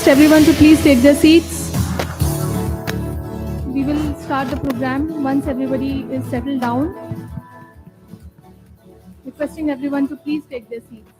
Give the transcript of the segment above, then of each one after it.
request everyone to please take their seats. We will start the program once everybody is settled down. Requesting everyone to please take their seats.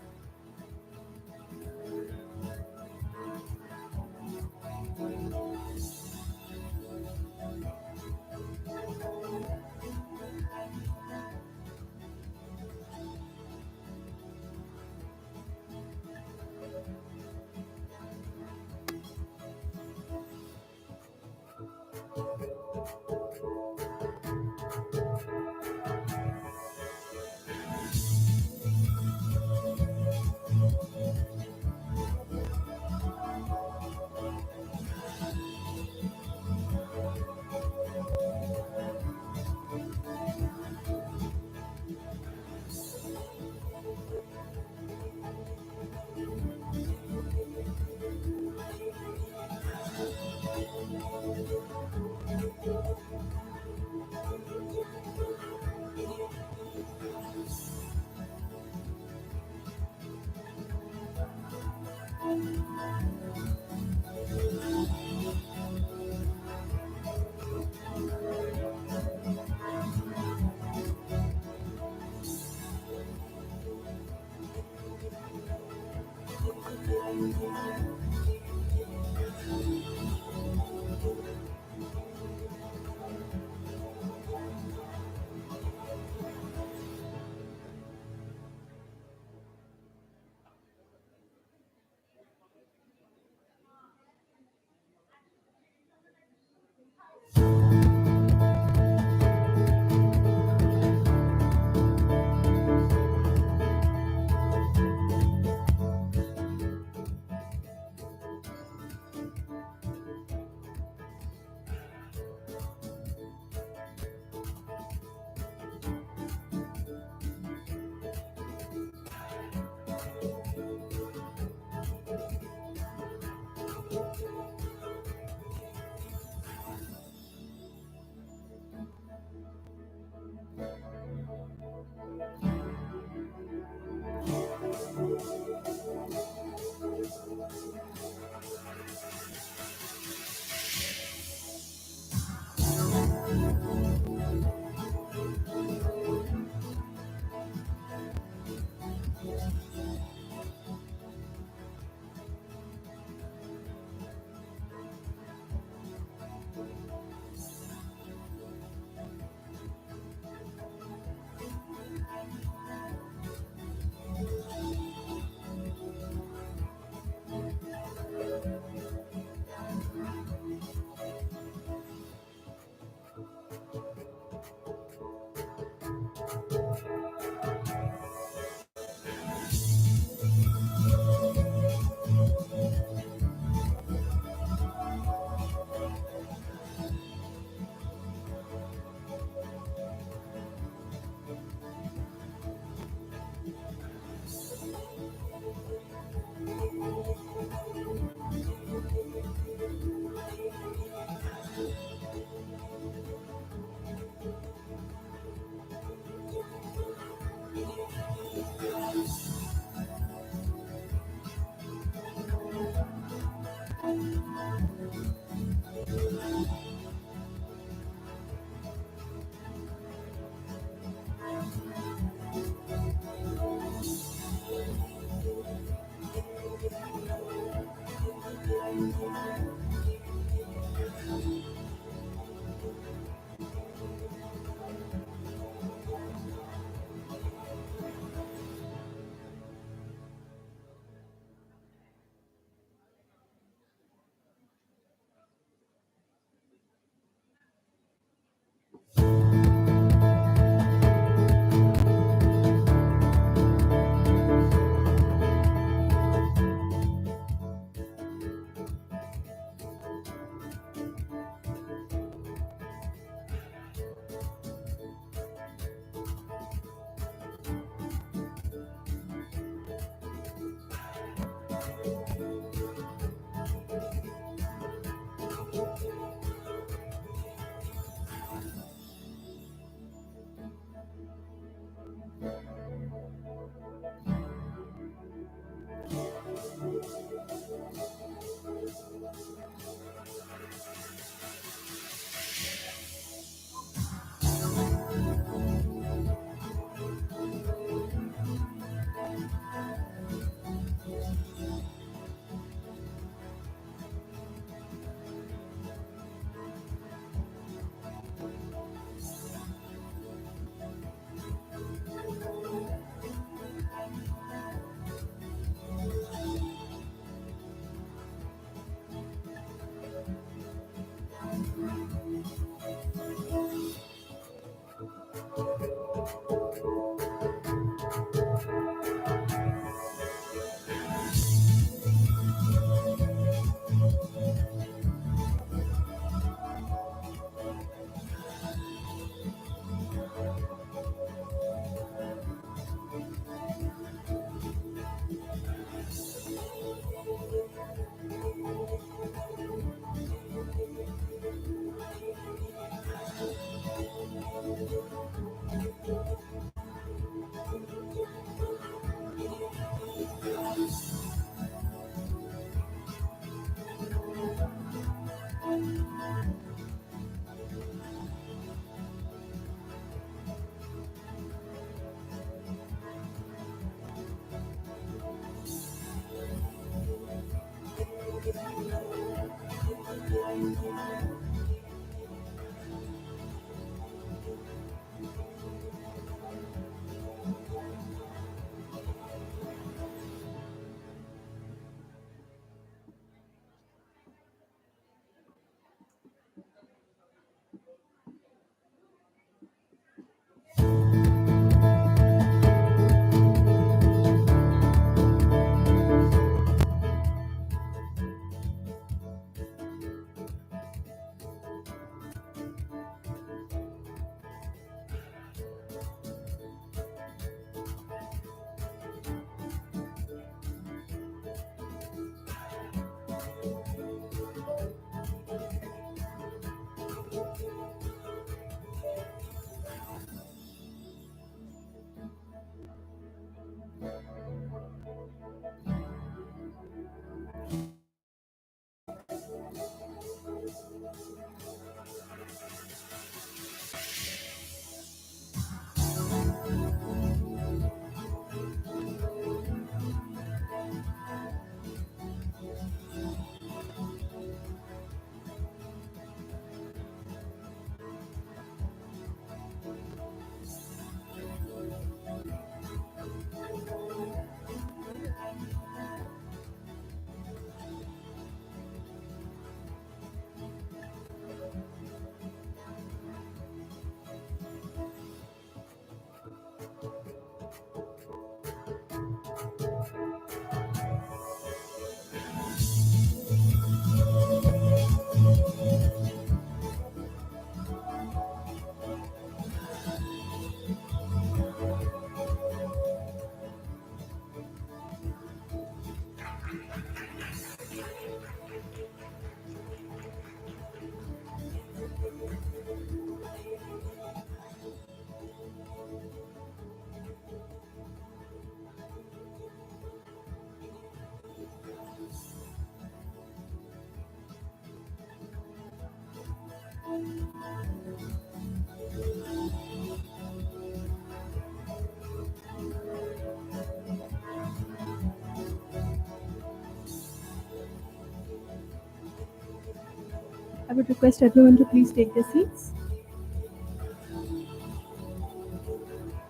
I would request everyone to please take their seats.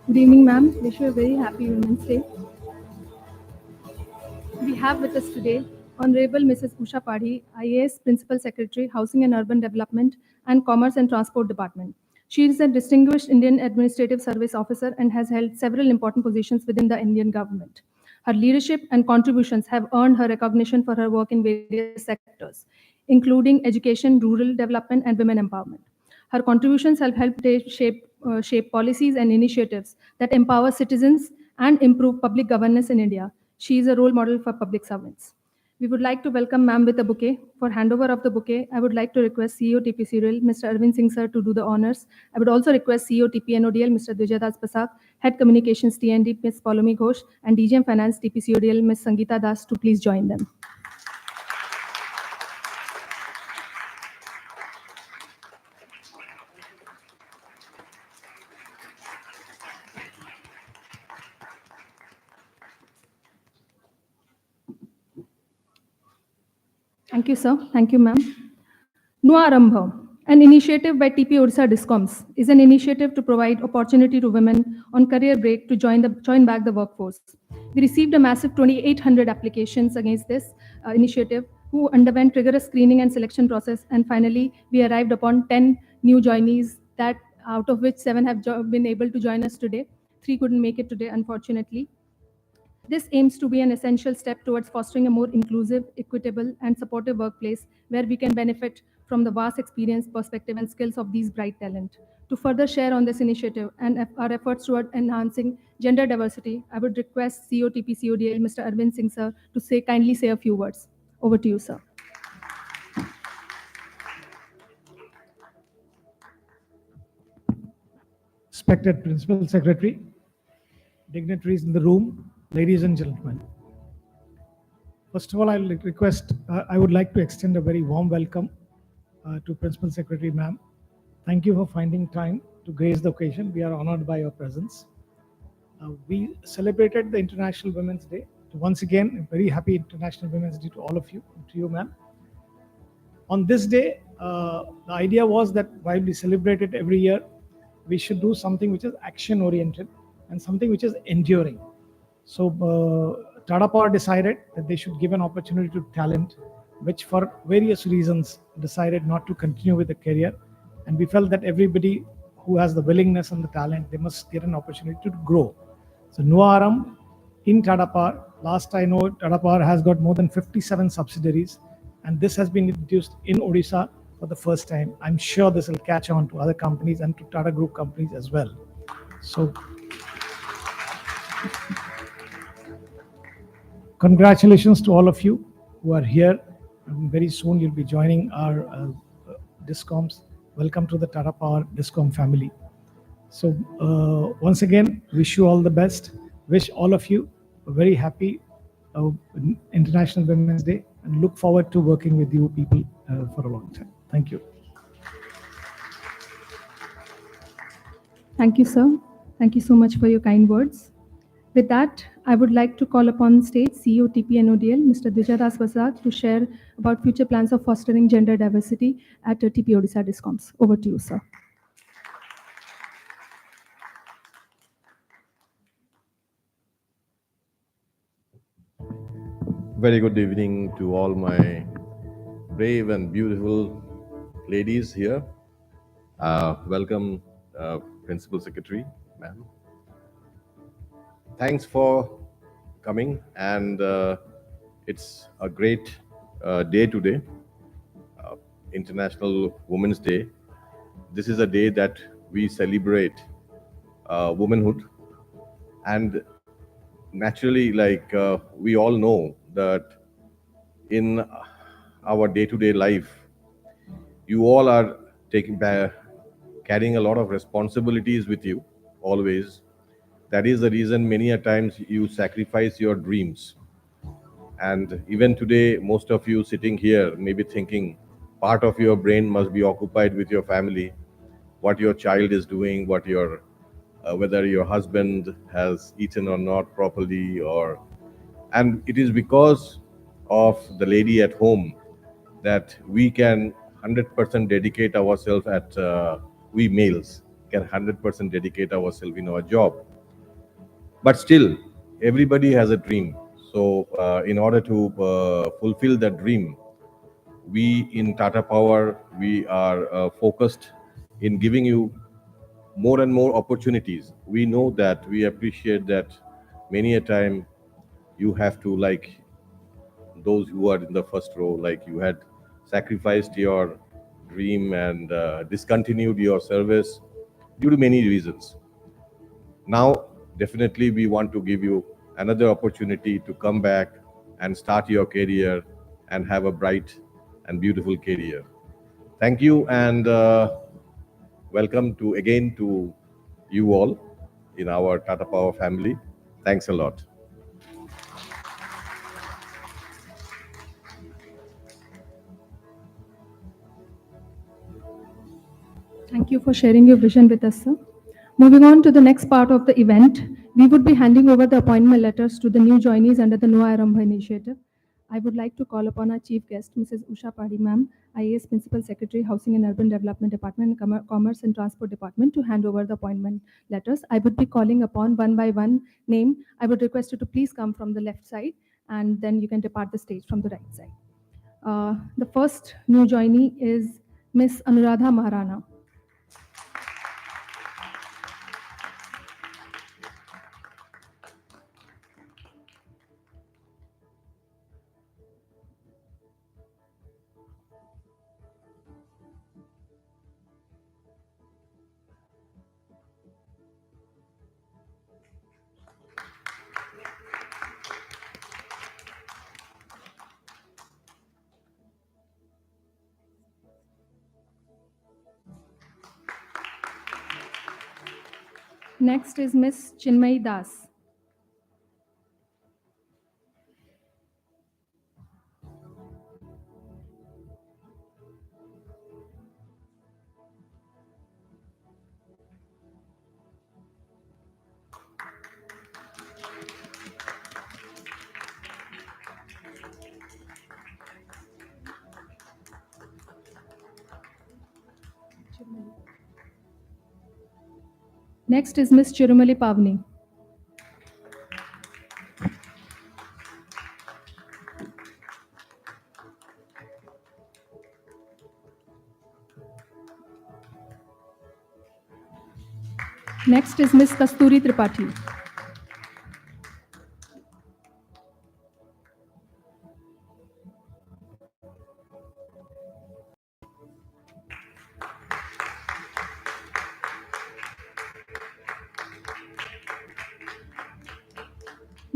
Good evening, ma'am. Wish you a very happy Women's Day. We have with us today Honorable Mrs. Usha Padhi, IAS Principal Secretary, Housing and Urban Development and Commerce and Transport Department. She is a distinguished Indian Administrative Service Officer and has held several important positions within the Indian government. Her leadership and contributions have earned her recognition for her work in various sectors, including education, rural development, and women empowerment. Her contributions have helped shape policies and initiatives that empower citizens and improve public governance in India. She is a role model for public servants. We would like to welcome ma'am with a bouquet. For handover of the bouquet, I would like to request CEO TPCRL, Mr. Arvind Singh sir, to do the honors. I would also request CEO TPNODL, Mr. Dvijadas Pasak, Head Communications TND, Ms. Paulomi Ghosh, and DGM Finance TPCODL, Ms. Sangeeta Das, to please join them. Thank you, sir. Thank you, ma'am. Nua Aarambha, an initiative by TP Odisha Discoms, is an initiative to provide opportunity to women on career break to join back the workforce. We received a massive 2,800 applications against this initiative, who underwent rigorous screening and selection process, and finally we arrived upon 10 new joinees, that out of which 7 have been able to join us today. 3 couldn't make it today, unfortunately. This aims to be an essential step towards fostering a more inclusive, equitable, and supportive workplace where we can benefit from the vast experience, perspective, and skills of these bright talent. To further share on this initiative and our efforts toward enhancing gender diversity, I would request COTP-CODL, Mr. Arvind Singh sir, to kindly say a few words. Over to you, sir. Respected Principal Secretary, dignitaries in the room, ladies and gentlemen. First of all, I would like to extend a very warm welcome to Principal Secretary ma'am. Thank you for finding time to grace the occasion. We are honored by your presence. We celebrated the International Women's Day. Once again, a very happy International Women's Day to all of you, to you ma'am. On this day, the idea was that while we celebrate it every year, we should do something which is action-oriented and something which is enduring. So Tata Power decided that they should give an opportunity to talent, which for various reasons decided not to continue with the career. And we felt that everybody who has the willingness and the talent, they must get an opportunity to grow. So Nua Aarambha in Tata Power, last I know, Tata Power has got more than 57 subsidiaries, and this has been introduced in Odisha for the first time. I'm sure this will catch on to other companies and to Tata Group companies as well. So congratulations to all of you who are here. And very soon you'll be joining our Discoms. Welcome to the Tata Power Discom family. So once again, wish you all the best. Wish all of you a very happy International Women's Day, and look forward to working with you people for a long time. Thank you. Thank you, sir. Thank you so much for your kind words. With that, I would like to call upon stage CEO TPNODL, Mr. Dvijadas Pasak, to share about future plans of fostering gender diversity at TP Odisha Discoms. Over to you, sir. Very good evening to all my brave and beautiful ladies here. Welcome, Principal Secretary, ma'am. Thanks for coming, and it's a great day today, International Women's Day. This is a day that we celebrate womanhood, and naturally, like we all know that in our day-to-day life, you all are carrying a lot of responsibilities with you always. That is the reason many a times you sacrifice your dreams. And even today, most of you sitting here may be thinking part of your brain must be occupied with your family, what your child is doing, what your whether your husband has eaten or not properly, or and it is because of the lady at home that we can 100% dedicate ourselves at we males can 100% dedicate ourselves in our job. But still, everybody has a dream. So in order to fulfill that dream, we in Tata Power, we are focused in giving you more and more opportunities. We know that, we appreciate that many a time you have to, like those who are in the first row, like you had sacrificed your dream and discontinued your service due to many reasons. Now, definitely, we want to give you another opportunity to come back and start your career and have a bright and beautiful career. Thank you, and welcome to again to you all in our Tata Power family. Thanks a lot. Thank you for sharing your vision with us, sir. Moving on to the next part of the event, we would be handing over the appointment letters to the new joinees under the Nua Aarambha initiative. I would like to call upon our chief guest, Mrs. Usha Padhi, ma'am, IAS Principal Secretary, Housing and Urban Development Department, and Commerce and Transport Department, to hand over the appointment letters. I would be calling upon one by one name. I would request you to please come from the left side, and then you can depart the stage from the right side. The first new joinee is Miss Anuradha Maharana. Next is Miss Chinmay Das. Next is Miss Chirumali Pavni. Next is Miss Kasturi Tripathi.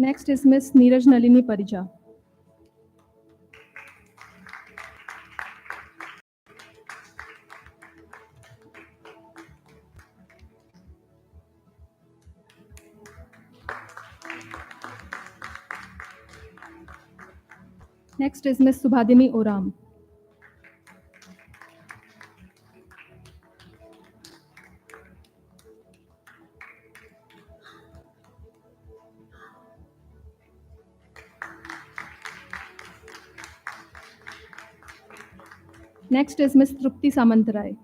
Next is Miss Neeraj Nalini Parija. Next is Miss Subhadini Oram. Next is Miss Trupti Samantarai.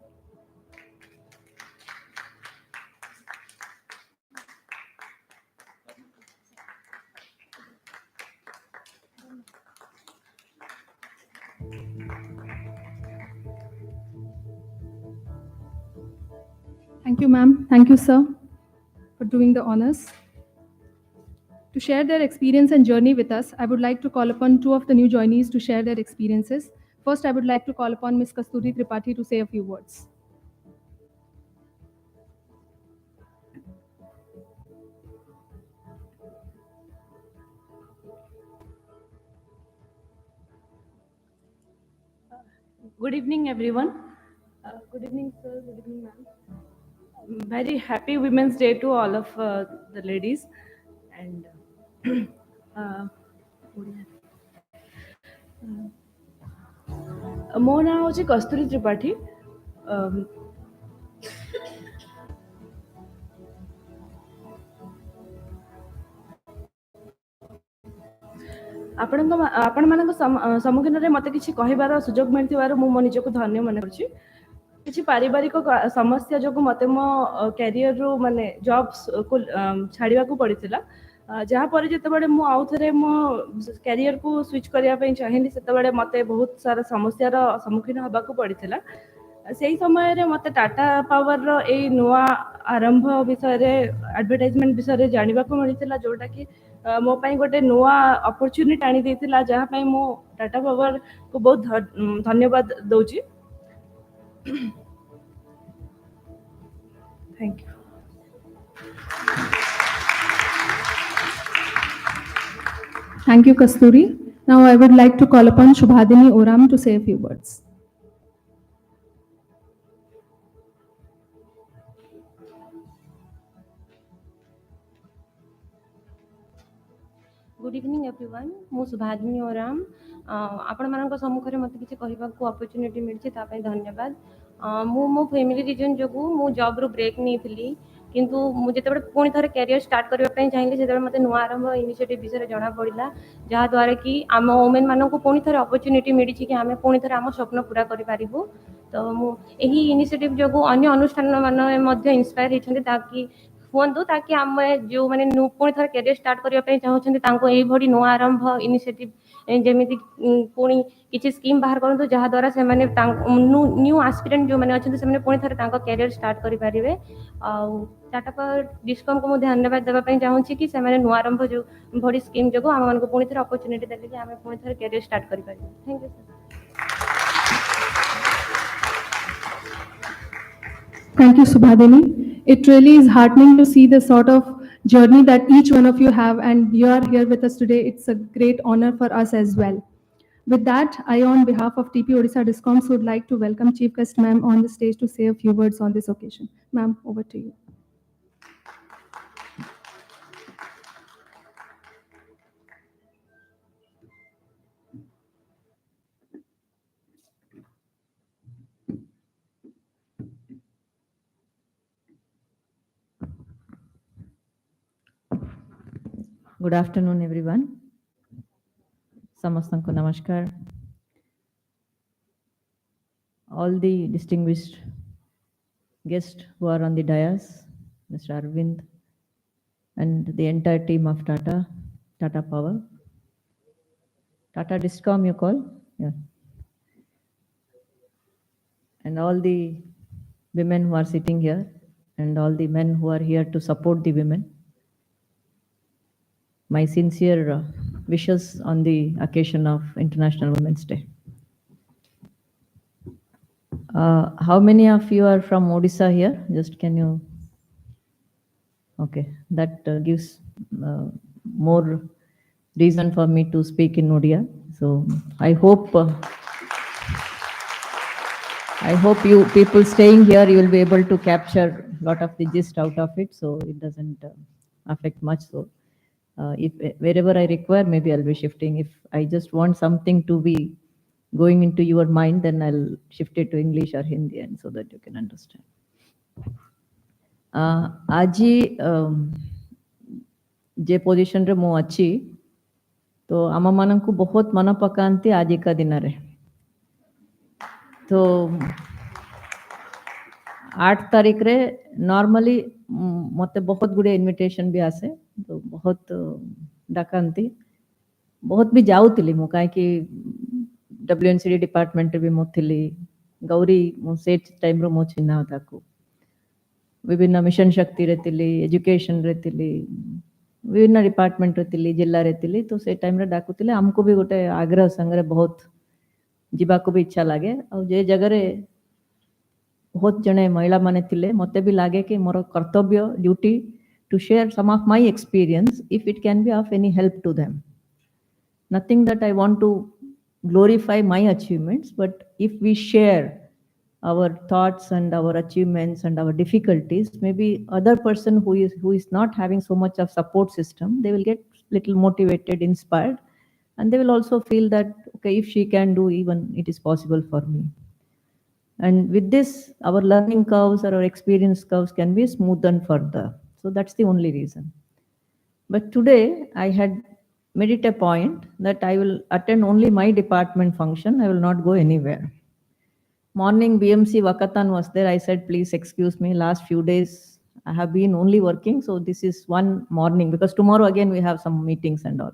Thank you, ma'am. Thank you, sir, for doing the honors. To share their experience and journey with us, I would like to call upon two of the new joinees to share their experiences. First, I would like to call upon Miss Kasturi Tripathi to say a few words. Good evening, everyone. Good evening, sir. Good evening, ma'am. Very happy Women's Day to all of the ladies. And ମୋ ନାଁ ହେଉଛି କସ୍ତୁରୀ ତ୍ରିପାଠୀ। ଆପଣମାନଙ୍କ ସମ୍ମୁଖୀନରେ ମୋତେ କିଛି କହିବାର ସୁଯୋଗ ମିଳିଥିବାରୁ ମୁଁ ମୋ ନିଜକୁ ଧନ୍ୟ ମନେ କରୁଛି। କିଛି ପାରିବାରିକ ସମସ୍ୟା ଯୋଗୁଁ ମୋତେ ମୋ କ୍ୟାରିୟରରୁ ମାନେ ଜବ୍କୁ ଛାଡ଼ିବାକୁ ପଡ଼ିଥିଲା। ଯାହାପରେ ଯେତେବେଳେ ମୁଁ ଆଉ ଥରେ ମୋ କ୍ୟାରିୟରକୁ ସୁଇଚ୍ କରିବା ପାଇଁ ଚାହିଁଲି ସେତେବେଳେ ମୋତେ ବହୁତ ସାରା ସମସ୍ୟାର ସମ୍ମୁଖୀନ ହେବାକୁ ପଡ଼ିଥିଲା। ସେହି ସମୟରେ ମୋତେ ଟାଟା ପାୱାରର ଏଇ ନୂଆ ଆରମ୍ଭ ବିଷୟରେ ଆଡଭର୍ଟାଇଜମେଣ୍ଟ ବିଷୟରେ ଜାଣିବାକୁ ମିଳିଥିଲା, ଯୋଉଟାକି ମୋ ପାଇଁ ଗୋଟେ ନୂଆ ଅପରଚ୍ୟୁନିଟି ଆଣି ଦେଇଥିଲା, ଯାହା ପାଇଁ ମୁଁ ଟାଟା ପାୱାରକୁ ବହୁତ ଧନ୍ୟବାଦ ଦଉଛି। Thank you. Thank you, Kasturi. Now I would like to call upon Shubhadini Oram to say a few words. Good evening everyone मु सुभादिनी ओराम आपण मानक सम्मुखरे मते किछि कहिबाकू अपॉर्चुनिटी मिलछि ता पय धन्यवाद। मु मो फैमिली रीजन जोगु मु जॉब रो ब्रेक नहीं थिली, किंतु मु जेतेबे पुणी थरे कैरियर स्टार्ट करबा पय चाहिले जेतेबे मते नुआ आरंभ इनिशिएटिव विषय जणा पड़िला, जहा द्वारा कि आम वुमेन मानक पुणी थरे अपॉर्चुनिटी मिली कि आमे पुणी थरे आम स्वप्न पूरा करि पारिबु। तो मु एही इनिशिएटिव जोगु अन्य अनुष्ठान माने मध्ये इंस्पायर हेछन्ते ताकि हुअंतु, ताकि आम जो मैंने पुणी थर कैरियर स्टार्ट करने चाहते ये नुआ आरंभ इनिशिएटिव जमी पुणी किसी स्कीम बाहर करूँ जहाद्वारा से न्यू आस्पिरेंट जो मैंने अच्छे से पुणी थर कैरियर स्टार्ट करेंगे। टाटा पावर डिस्कम को मुझे धन्यवाद देवाई चाहूँगी कि से नुआ आरंभ जो भरी स्कीम जो आम मान पुणी थर अपॉर्चुनिटी देते कि आम पुणी थर कैरियर स्टार्ट करें। Thank you sir. Thank you, Subhadini. It really is heartening to see the sort of journey that each one of you have, and you are here with us today. It's a great honor for us as well. With that, I, on behalf of TP Odisha Discoms, would like to welcome Chief Guest Ma'am on the stage to say a few words on this occasion. Ma'am, over to you. Good afternoon, everyone. Samastanko namaskar. All the distinguished guests who are on the dais, Mr. Arvind, and the entire team of Tata Power, Tata Discom you call, yeah, and all the women who are sitting here, and all the men who are here to support the women. My sincere wishes on the occasion of International Women's Day. How many of you are from Odisha here? Just can you? Okay, that gives more reason for me to speak in Odia. So I hope you people staying here, you will be able to capture a lot of the gist out of it, so it doesn't affect much. So if wherever I require, maybe I'll be shifting. If I just want something to be going into your mind, then I'll shift it to English or Hindi, and so that you can understand. Aji J position रे मो अच्छी तो आम मान को बहुत मन पकाती आज का दिन रे। तो 8 तारीख रे नॉर्मली मते बहुत गुड़े इनविटेशन भी आसे, तो बहुत डाकती, बहुत भी जाऊली मु कहीं WNCD डिपार्टमेंट भी मुझी गौरी से टाइम रो मो चिन्ह ताकू विभिन्न मिशन शक्ति रे थिली, एजुकेशन रे थिली, विभिन्न डिपार्टमेंट रे थिली, जिला रे थिली, तो से टाइम रे डाकुतिले हमको भी गोटे आग्रह संगे बहुत जीवा को भी इच्छा लगे। और जे जगह रे बहुत जने महिला माने थिले, मते भी लागे कि मोर कर्तव्य duty to share some of my experience if it can be of any help to them. Nothing that I want to glorify my achievements, but if we share our thoughts and our achievements and our difficulties, maybe other person who is not having so much of support system, they will get little motivated, inspired, and they will also feel that, okay, if she can do, even it is possible for me. And with this, our learning curves or our experience curves can be smoothened further. So that's the only reason. But today I had made it a point that I will attend only my department function. I will not go anywhere. Morning BMC Vakatan was there. I said, please excuse me. Last few days I have been only working. So this is one morning, because tomorrow again we have some meetings and all.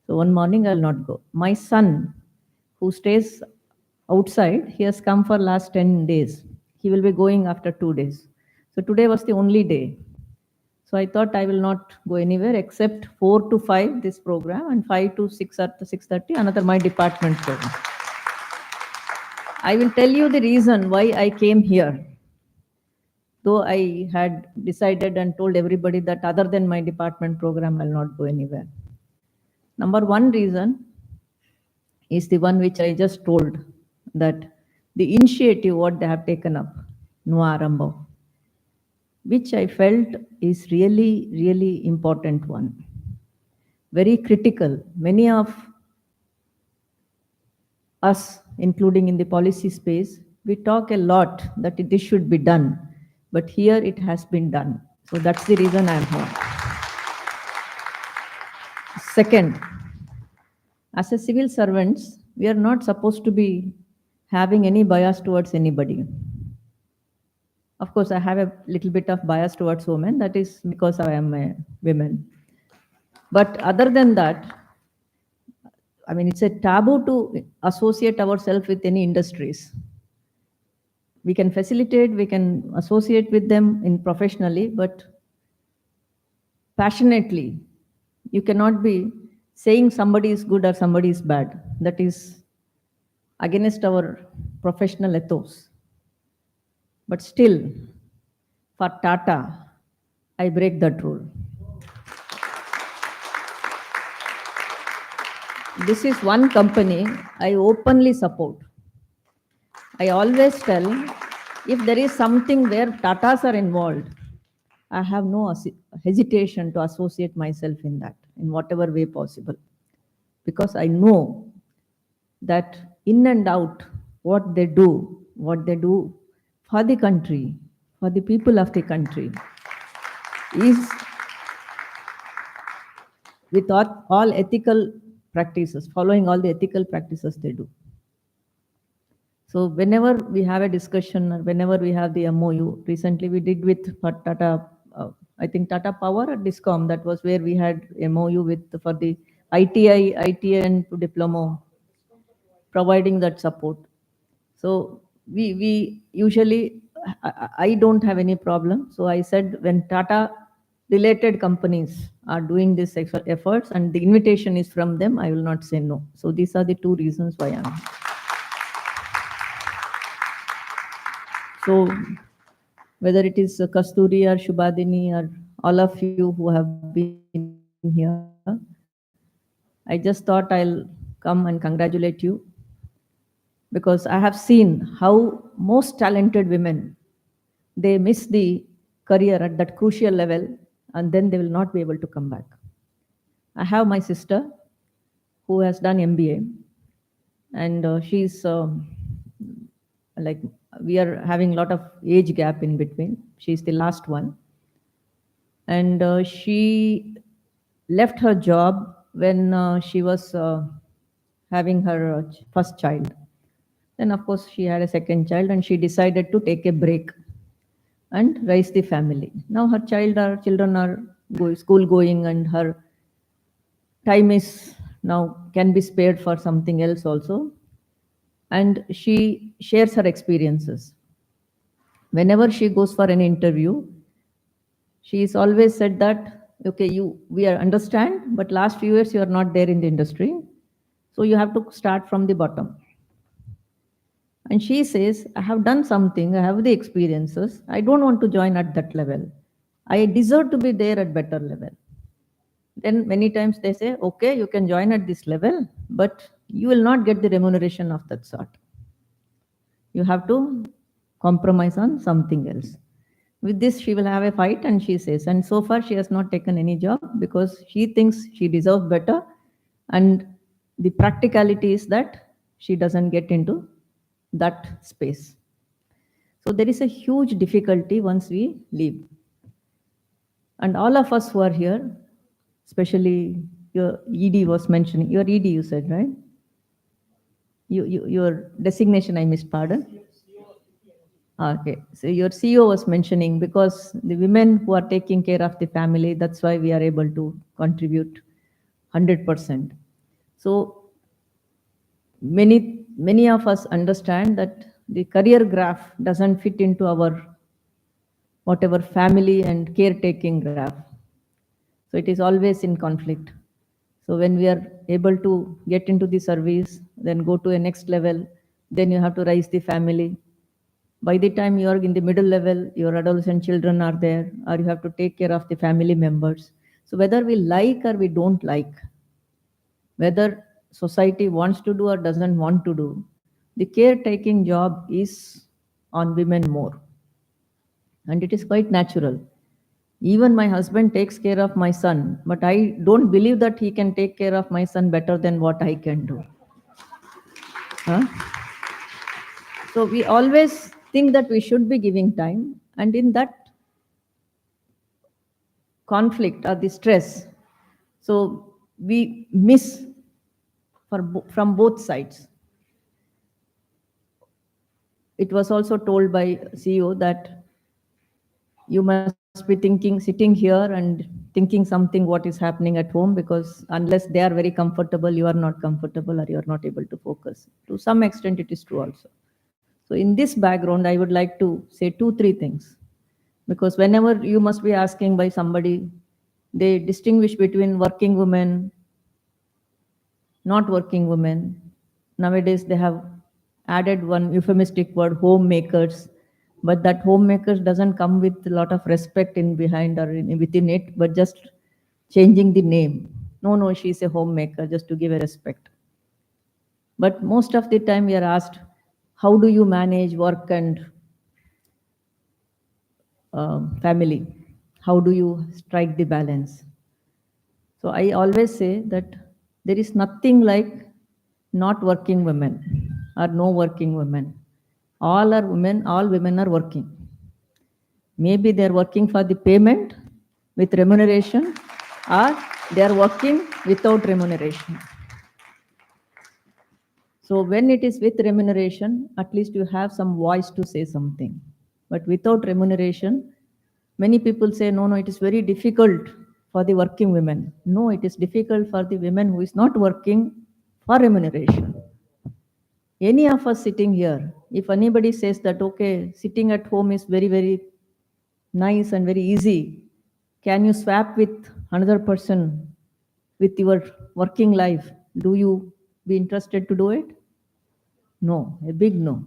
So one morning I will not go. My son, who stays outside, he has come for last 10 days. He will be going after 2 days. So today was the only day. So I thought I will not go anywhere except 4 to 5 this program, and 5 to 6 or to 6:30 another my department program. I will tell you the reason why I came here. Though I had decided and told everybody that other than my department program, I will not go anywhere. Number one reason is the one which I just told, that the initiative what they have taken up, Nua Aarambha, which I felt is really, really important one. Very critical. Many of us, including in the policy space, we talk a lot that this should be done, but here it has been done. So that's the reason I am here. Second, as a civil servants, we are not supposed to be having any bias towards anybody. Of course, I have a little bit of bias towards women. That is because I am a woman. But other than that, I mean, it's a taboo to associate ourselves with any industries. We can facilitate, we can associate with them in professionally, but passionately, you cannot be saying somebody is good or somebody is bad. That is against our professional ethos. But still, for Tata, I break that rule. This is one company I openly support. I always tell, if there is something where Tatas are involved, I have no hesitation to associate myself in that, in whatever way possible. Because I know that in and out, what they do for the country, for the people of the country, is with all ethical practices, following all the ethical practices they do. So whenever we have a discussion or whenever we have the MOU, recently we did with Tata, I think Tata Power or Discom, that was where we had MOU with for the ITI and diploma, providing that support. So we usually, I don't have any problem. So I said, when Tata related companies are doing this efforts and the invitation is from them, I will not say no. So these are the two reasons why I'm here. So whether it is Kasturi or Shubhadini or all of you who have been here, I just thought I'll come and congratulate you, because I have seen how most talented women, they miss the career at that crucial level and then they will not be able to come back. I have my sister who has done MBA, and she's like, we are having a lot of age gap in between. She's the last one. And she left her job when she was having her first child. Then, of course, she had a second child and she decided to take a break and raise the family. Now her children are school going, and her time is now can be spared for something else also. And she shares her experiences. Whenever she goes for an interview, she's always said that, okay, we understand, but last few years you are not there in the industry, so you have to start from the bottom. And she says, I have done something, I have the experiences, I don't want to join at that level. I deserve to be there at better level. Then many times they say, okay, you can join at this level, but you will not get the remuneration of that sort. You have to compromise on something else. With this, she will have a fight, and she says, and so far she has not taken any job because she thinks she deserves better, and the practicality is that she doesn't get into that space. So there is a huge difficulty once we leave. And all of us who are here, especially your ED was mentioning. Your ED, you said, right? Your designation, I missed, pardon. Okay, so your CEO was mentioning because the women who are taking care of the family, that's why we are able to contribute 100%. So many of us understand that the career graph doesn't fit into our whatever family and caretaking graph. So it is always in conflict. So when we are able to get into the service, then go to a next level, then you have to raise the family. By the time you are in the middle level, your adolescent children are there, or you have to take care of the family members. So whether we like or we don't like, whether society wants to do or doesn't want to do, the caretaking job is on women more. And it is quite natural. Even my husband takes care of my son, but I don't believe that he can take care of my son better than what I can do. Huh? So we always think that we should be giving time, and in that conflict or the stress, so we miss from both sides. It was also told by CEO that you must be sitting here and thinking something what is happening at home, because unless they are very comfortable, you are not comfortable or you are not able to focus. To some extent, it is true also. So in this background, I would like to say 2-3 things, because whenever you must be asking by somebody, they distinguish between working women, not working women. Nowadays, they have added one euphemistic word, homemakers, but that homemakers doesn't come with a lot of respect in behind or within it, but just changing the name. No, she's a homemaker, just to give a respect. But most of the time we are asked, how do you manage work and family? How do you strike the balance? So I always say that there is nothing like not working women or no working women. All are women, all women are working. Maybe they are working for the payment with remuneration, or they are working without remuneration. So when it is with remuneration, at least you have some voice to say something. But without remuneration, many people say, no, it is very difficult for the working women. No, it is difficult for the women who is not working for remuneration. Any of us sitting here, if anybody says that, okay, sitting at home is very, very nice and very easy, can you swap with another person with your working life? Do you be interested to do it? No, a big no.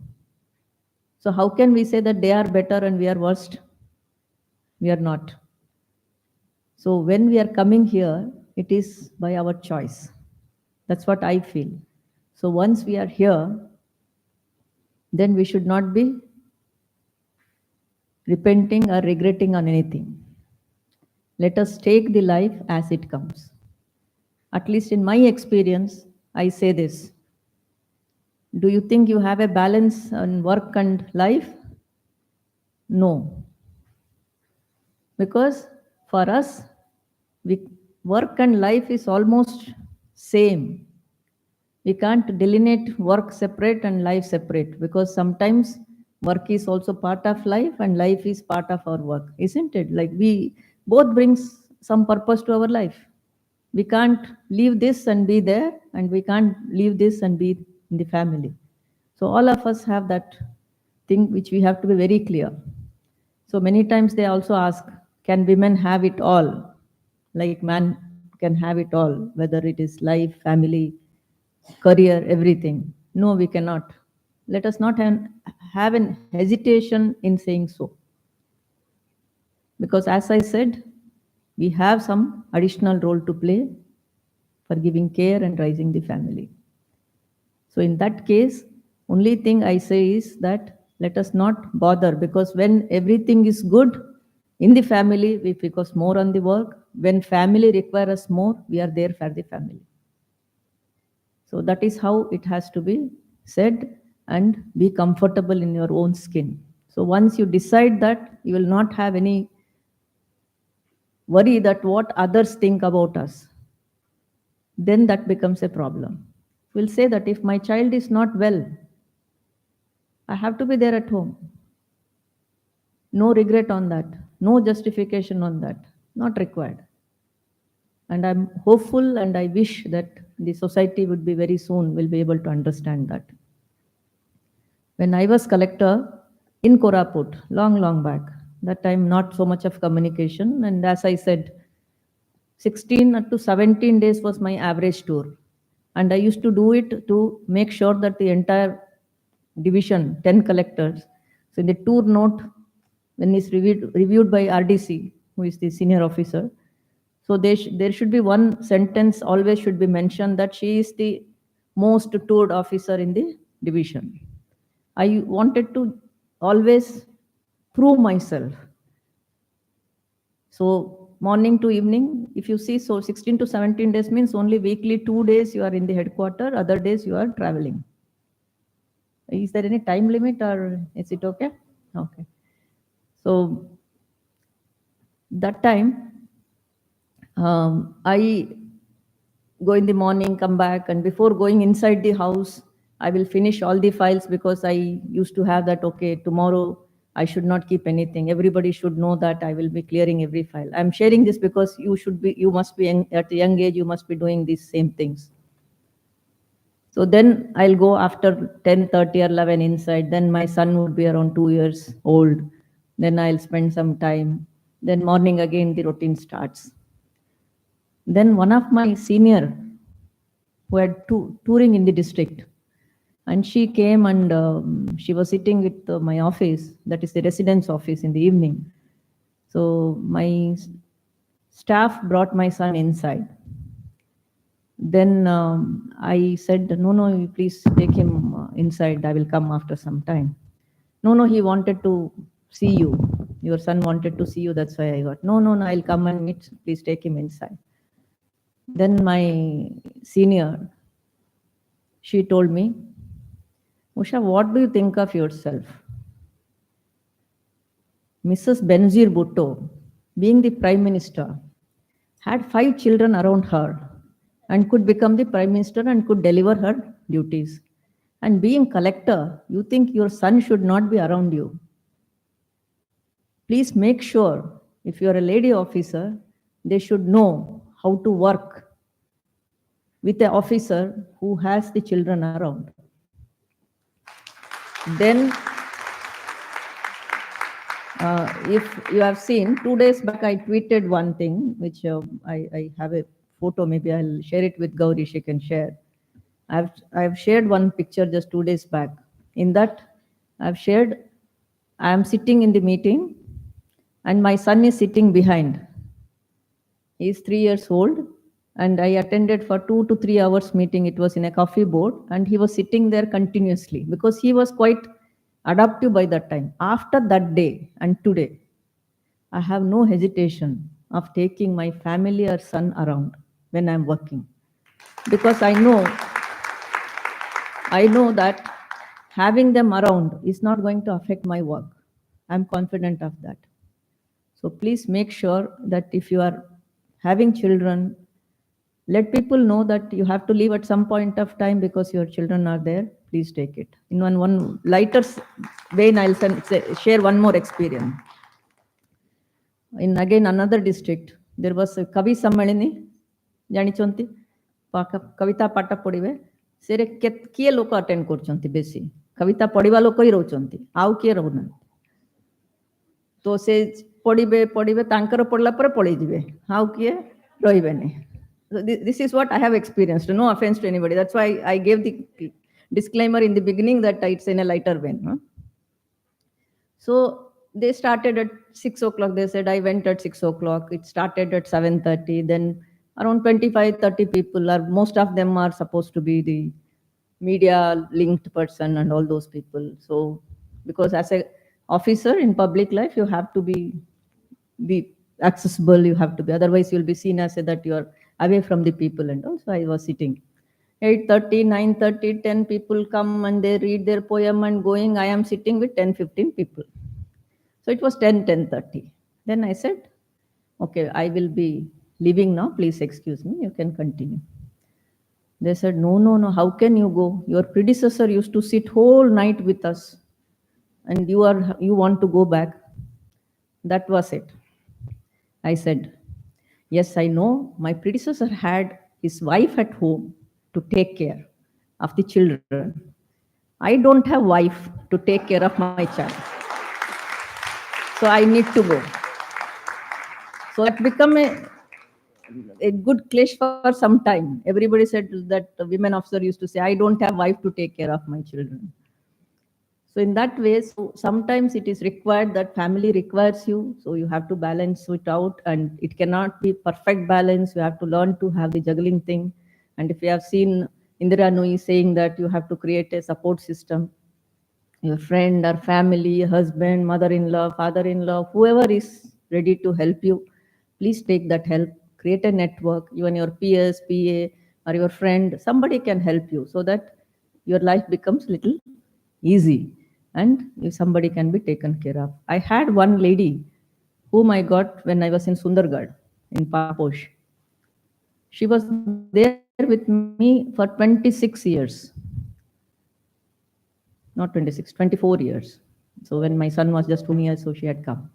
So how can we say that they are better and we are worst? We are not. So when we are coming here, it is by our choice. That's what I feel. So once we are here, then we should not be repenting or regretting on anything. Let us take the life as it comes. At least in my experience, I say this. Do you think you have a balance on work and life? No. Because for us, work and life is almost same. We can't delineate work separate and life separate, because sometimes work is also part of life and life is part of our work, isn't it? Like we both brings some purpose to our life. We can't leave this and be there, and we can't leave this and be in the family. So all of us have that thing which we have to be very clear. So many times they also ask, can women have it all? Like man can have it all, whether it is life, family, career, everything. No, we cannot. Let us not have an hesitation in saying so. Because as I said, we have some additional role to play for giving care and raising the family. So in that case, only thing I say is that let us not bother, because when everything is good in the family, we focus more on the work. When family requires us more, we are there for the family. So that is how it has to be said, and be comfortable in your own skin. So once you decide that, you will not have any worry that what others think about us. then that becomes a problem. We'll say that if my child is not well, I have to be there at home. No regret on that, no justification on that, not required. And I'm hopeful and I wish that the society would be very soon will be able to understand that. When I was collector in Koraput, long back, that time not so much of communication, and as I said, 16 to 17 days was my average tour. And I used to do it to make sure that the entire division, 10 collectors, so in the tour note, when it's reviewed by RDC, who is the senior officer, so there should be one sentence always should be mentioned that she is the most toured officer in the division. I wanted to always prove myself. So morning to evening, if you see, so 16 to 17 days means only weekly 2 days you are in the headquarters, other days you are traveling. Is there any time limit or is it okay? Okay. So that time, I go in the morning, come back, and before going inside the house, I will finish all the files because I used to have that, okay, tomorrow I should not keep anything. Everybody should know that I will be clearing every file. I'm sharing this because you must be at a young age, you must be doing these same things. So then I'll go after 10:30 or 11 inside. Then my son would be around 2 years old. Then I'll spend some time. Then morning again, the routine starts. Then one of my senior who had touring in the district, and she came and she was sitting with my office, that is the residence office, in the evening. So my staff brought my son inside. Then I said, no, please take him inside. I will come after some time. No, he wanted to see you. Your son wanted to see you. That's why I got, no, I'll come and meet. Please take him inside. Then my senior, she told me, Usha, what do you think of yourself? Mrs. Benazir Bhutto, being the Prime Minister, had 5 children around her and could become the Prime Minister and could deliver her duties. And being collector, you think your son should not be around you. Please make sure, if you are a lady officer, they should know how to work with an officer who has the children around. Then, if you have seen, 2 days back I tweeted one thing, which I have a photo, maybe I'll share it with Gauri, she can share. I've shared one picture just 2 days back. In that, I've shared, I am sitting in the meeting and my son is sitting behind. He is 3 years old and I attended for 2 to 3 hours meeting. It was in a coffee board and he was sitting there continuously because he was quite adaptive by that time. After that day and today, I have no hesitation of taking my family or son around when I'm working, because I know that having them around is not going to affect my work. I'm confident of that. So please make sure that if you are having children, let people know that you have to leave at some point of time because your children are there. Please take it. In one lighter vein, I'll share one more experience. In again another district, there was a Kavi Sammalini, Janichonti, Kavita Pata Podive, Sere Kiye Loka attend Kurchonti Besi, Kavita Podiva Loko Rochonti, Au Kiye Ronan. To say Podibe, Tankara Podla Pore Podive, How Kiye Roivene. So this is what I have experienced. No offense to anybody. That's why I gave the disclaimer in the beginning that it's in a lighter vein. Huh? So they started at 6 o'clock. They said I went at 6 o'clock. It started at 7:30. Then around 25-30 people are, most of them are supposed to be the media linked person and all those people. So because as a officer in public life, you have to be accessible. You have to be, otherwise you'll be seen as that you are away from the people. And also I was sitting 8:30, 9:30, 10 people come and they read their poem and going. I am sitting with 10-15 people. So it was 10:30. Then I said, okay, I will be leaving now. Please excuse me. You can continue. They said, no, no, no, how can you go? Your predecessor used to sit whole night with us and you want to go back. That was it. I said, yes, I know my predecessor had his wife at home to take care of the children. I don't have wife to take care of my child. So I need to go. So that became a good clash for some time. Everybody said that the women officer used to say, I don't have wife to take care of my children. So in that way, so sometimes it is required that family requires you. So you have to balance it out, and it cannot be perfect balance. You have to learn to have the juggling thing. And if you have seen Indira Nooyi saying that you have to create a support system, your friend or family, husband, mother-in-law, father-in-law, whoever is ready to help you, please take that help. Create a network, even your peers, PA, or your friend, somebody can help you so that your life becomes little easy and if somebody can be taken care of. I had one lady whom I got when I was in Sundargarh in Paposh. She was there with me for 26 years. Not 26, 24 years. So when my son was just 2 years, so she had come.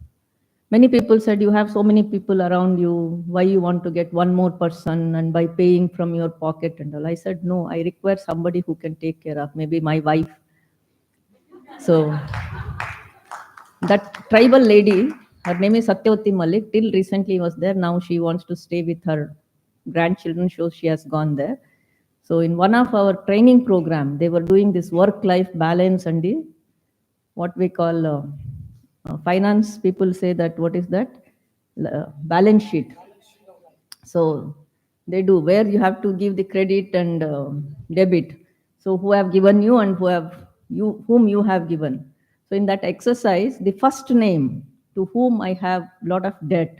Many people said, you have so many people around you, why you want to get one more person and by paying from your pocket and all. I said, no, I require somebody who can take care of, maybe my wife. So that tribal lady, her name is Satyavati Malik, till recently was there. Now she wants to stay with her grandchildren, so she has gone there. So in one of our training program, they were doing this work-life balance and the, what we call finance people say that, what is that? Balance sheet. So they do, where you have to give the credit and debit. So who have given you and whom you have given. So in that exercise, the first name to whom I have lot of debt,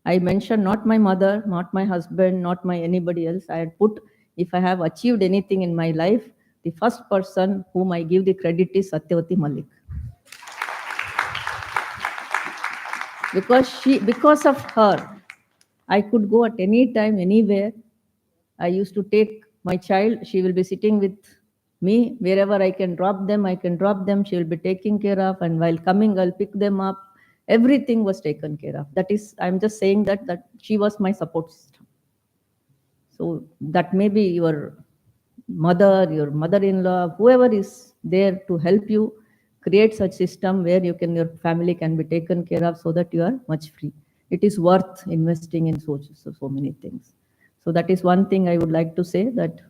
I mentioned not my mother, not my husband, not my anybody else. I had put, if I have achieved anything in my life, the first person whom I give the credit is Satyavati Malik. Because of her, I could go at any time, anywhere. I used to take my child, she will be sitting with me. Wherever I can drop them, I can drop them. She will be taking care of, and while coming, I'll pick them up. Everything was taken care of. That is, I'm just saying that she was my support system. So that may be your mother, your mother-in-law, whoever is there to help you create such system where you can, your family can be taken care of so that you are much free. It is worth investing in so many things. So that is one thing I would like to say, that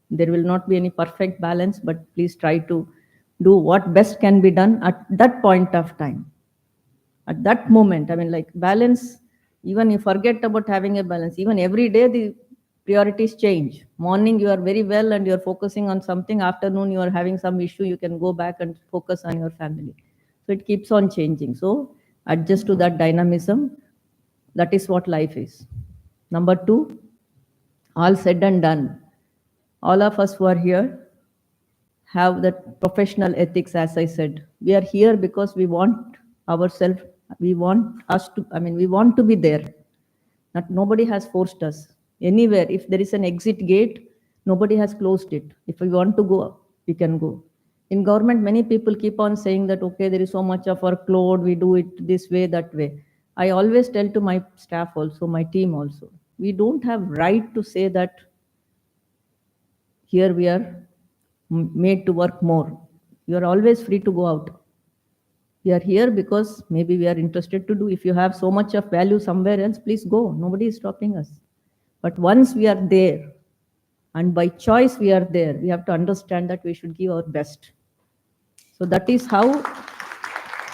there will not be any perfect balance, but please try to do what best can be done at that point of time. At that moment, I mean, like balance, even you forget about having a balance, even every day the priorities change. Morning you are very well and you're focusing on something, afternoon you are having some issue, you can go back and focus on your family. So it keeps on changing. So adjust to that dynamism. That is what life is. Number two, all said and done, all of us who are here have that professional ethics. As I said, we are here because we want ourselves, we want to be there. Nobody has forced us anywhere. If there is an exit gate, nobody has closed it. If we want to go, we can go. In government, many people keep on saying that, okay, there is so much of workload, we do it this way, that way. I always tell to my staff also, my team also, we don't have right to say that here we are made to work more. You are always free to go out. We are here because maybe we are interested to do. If you have so much of value somewhere else, please go. Nobody is stopping us. But once we are there, and by choice we are there, we have to understand that we should give our best. So that is how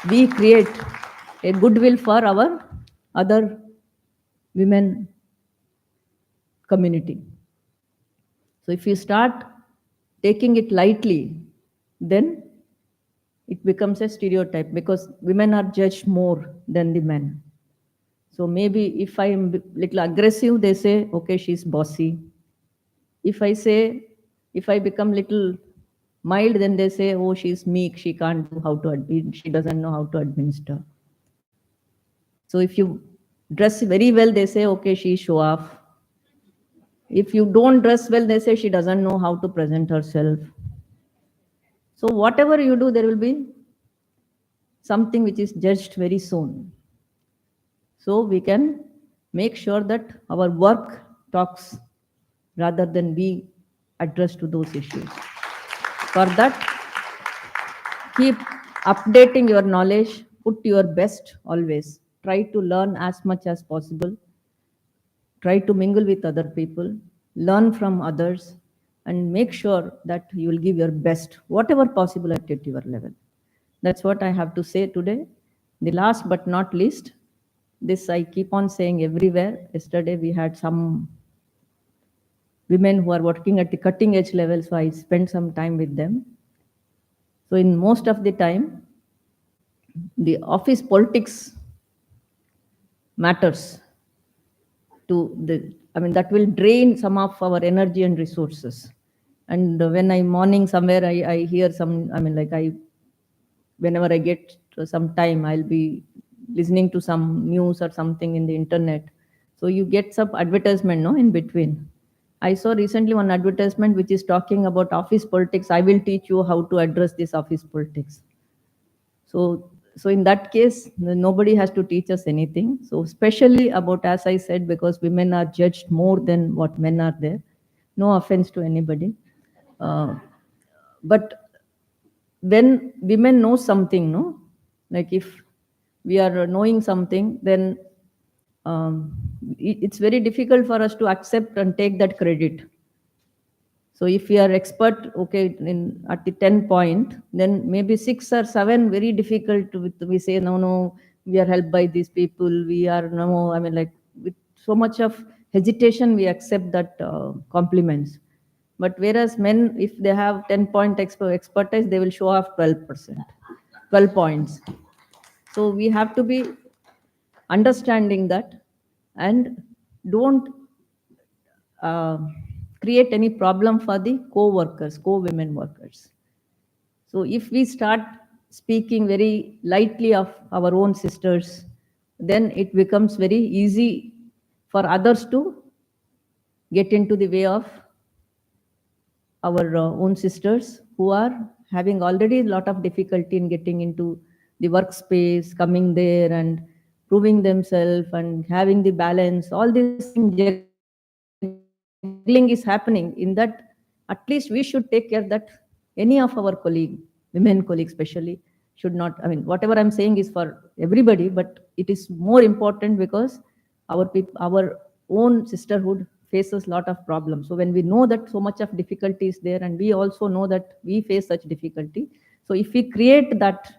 we create a goodwill for our other women community. So if you start taking it lightly, then it becomes a stereotype, because women are judged more than the men. So maybe if I am little aggressive, they say, okay, she's bossy. If I become little mild, then they say, oh, she's meek, she can't do how to, she doesn't know how to administer. So if you dress very well, they say, okay, she show off. If you don't dress well, they say she doesn't know how to present herself. So whatever you do, there will be something which is judged very soon. So we can make sure that our work talks rather than be addressed to those issues. For that, keep updating your knowledge, put your best always. Try to learn as much as possible. Try to mingle with other people, learn from others, and make sure that you will give your best, whatever possible at your level. That's what I have to say today. The last but not least, this I keep on saying everywhere. Yesterday we had some women who are working at the cutting edge level, so I spent some time with them. So in most of the time, the office politics matters to the, I mean, that will drain some of our energy and resources. And when I'm morning somewhere, I hear some, I mean, like whenever I get some time, I'll be listening to some news or something in the internet. So you get some advertisement, no, in between. I saw recently one advertisement which is talking about office politics. I will teach you how to address this office politics. So in that case, nobody has to teach us anything. So especially about, as I said, because women are judged more than what men are there. No offense to anybody. But when women know something, no, like if we are knowing something, then it's very difficult for us to accept and take that credit. So if we are expert, okay, in at the 10 point, then maybe 6 or 7 very difficult to, we say no, we are helped by these people. We are no, I mean, like with so much of hesitation, we accept that compliments. But whereas men, if they have 10-point expertise, they will show off 12%, 12 points. So we have to be understanding that and don't create any problem for the co-workers, co-women workers. So if we start speaking very lightly of our own sisters, then it becomes very easy for others to get into the way of our own sisters who are having already a lot of difficulty in getting into the workspace, coming there and proving themselves and having the balance. All these things juggling is happening. In that, at least we should take care that any of our colleague, women colleagues especially, should not, I mean, whatever I'm saying is for everybody, but it is more important because our own sisterhood faces a lot of problems. So when we know that so much of difficulty is there, and we also know that we face such difficulty, so if we create that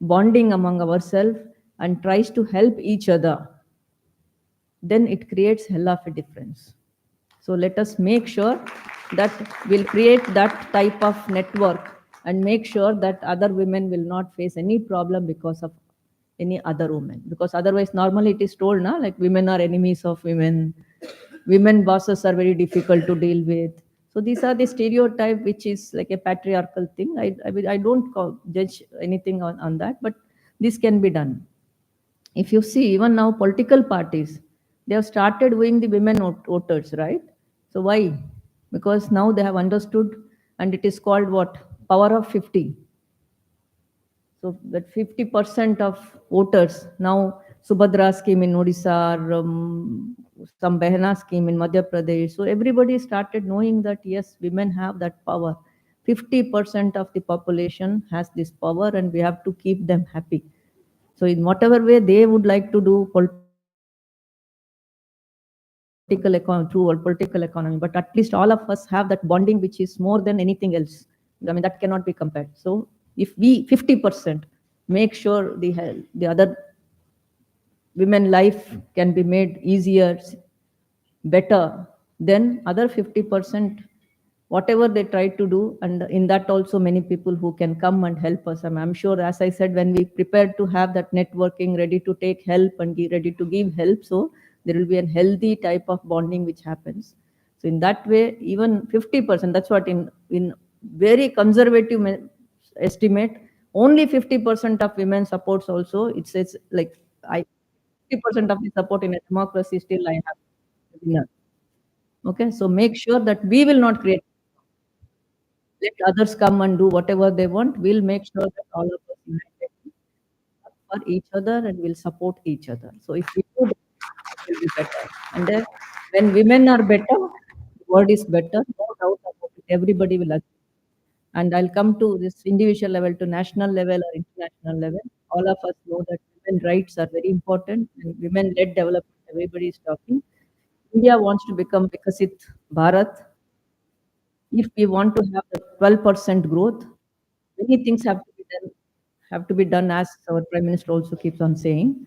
bonding among ourselves and tries to help each other, then it creates hell of a difference. So let us make sure that we'll create that type of network and make sure that other women will not face any problem because of any other woman. Because otherwise, normally it is told, na, like women are enemies of women, women bosses are very difficult to deal with. So these are the stereotype, which is like a patriarchal thing. I don't judge anything on that, but this can be done. If you see, even now political parties, they have started doing the women voters, right? So why? Because now they have understood, and it is called what? Power of 50. So that 50% of voters now, Subhadra scheme in Odisha, some Behna scheme in Madhya Pradesh. So everybody started knowing that yes, women have that power. 50% of the population has this power, and we have to keep them happy. So in whatever way they would like to do through our political economy, but at least all of us have that bonding, which is more than anything else. I mean, that cannot be compared. So if we 50% make sure the other women life can be made easier, better, then other 50%, whatever they try to do, and in that also many people who can come and help us. I'm sure, as I said, when we prepare to have that networking, ready to take help and be ready to give help, so there will be a healthy type of bonding which happens. So in that way, even 50%, that's what in very conservative estimate, only 50% of women supports also. It says like 50% of the support in a democracy still I have. Okay, so make sure that we will not create. Let others come and do whatever they want. We'll make sure that all of us united for each other and will support each other. So if we do that, it will be better. And then when women are better, the world is better. No doubt about it. Everybody will agree. And I'll come to this individual level, to national level or international level. All of us know that women rights are very important and women-led development. Everybody is talking. India wants to become Vikasit Bharat. If we want to have the 12% growth, many things have to be done as our Prime Minister also keeps on saying.